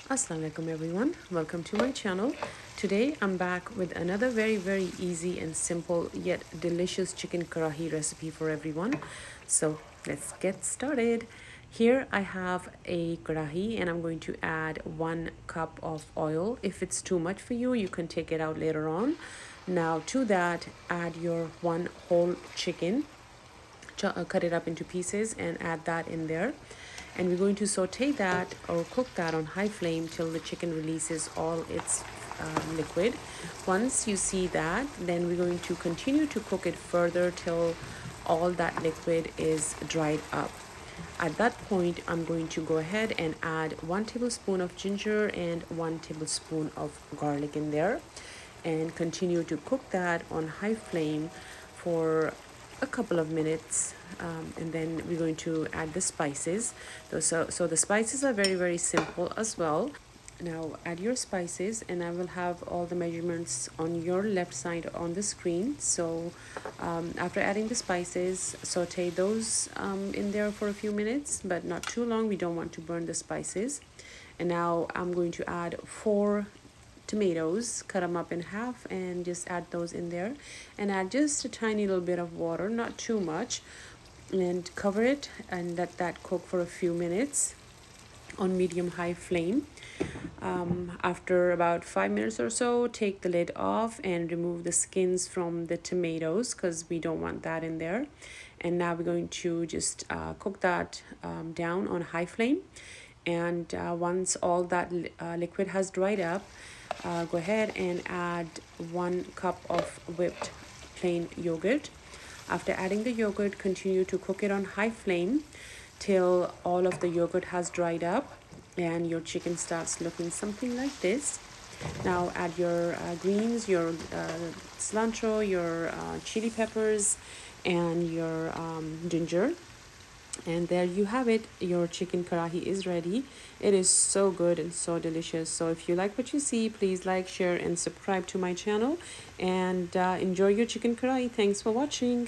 Assalamu alaikum everyone, welcome to my channel. Today I'm back with another very easy and simple yet delicious chicken karahi recipe for everyone. So let's get started. Here I have a karahi and I'm going to add 1 cup of oil. If it's too much for you, you can take it out later on. Now to that, add your one whole chicken, cut it up into pieces and add that in there, and we're going to saute that or cook that on high flame till the chicken releases all its liquid. Once you see that, then we're going to continue to cook it further till all that liquid is dried up. At that point, I'm going to go ahead and add 1 tablespoon of ginger and 1 tablespoon of garlic in there, and continue to cook that on high flame for a couple of minutes, and then we're going to add the spices. So the spices are very simple as well. Now add your spices, and I will have all the measurements on your left side on the screen. So after adding the spices, saute those in there for a few minutes, but not too long. We don't want to burn the spices. And now I'm going to add 4 tomatoes, cut them up in half, and just add those in there, and add just a tiny little bit of water, not too much, and cover it and let that cook for a few minutes on medium high flame. After about 5 minutes or so, take the lid off and remove the skins from the tomatoes because we don't want that in there. And now we're going to just cook that down on high flame. And once all that liquid has dried up, go ahead and add 1 cup of whipped plain yogurt. After adding the yogurt, continue to cook it on high flame till all of the yogurt has dried up and your chicken starts looking something like this. Now add your greens, your cilantro, your chili peppers, and your ginger. And there you have it. Your chicken karahi is ready. It is so good and so delicious. So if you like what you see, please like, share, and subscribe to my channel. And enjoy your chicken karahi. Thanks for watching.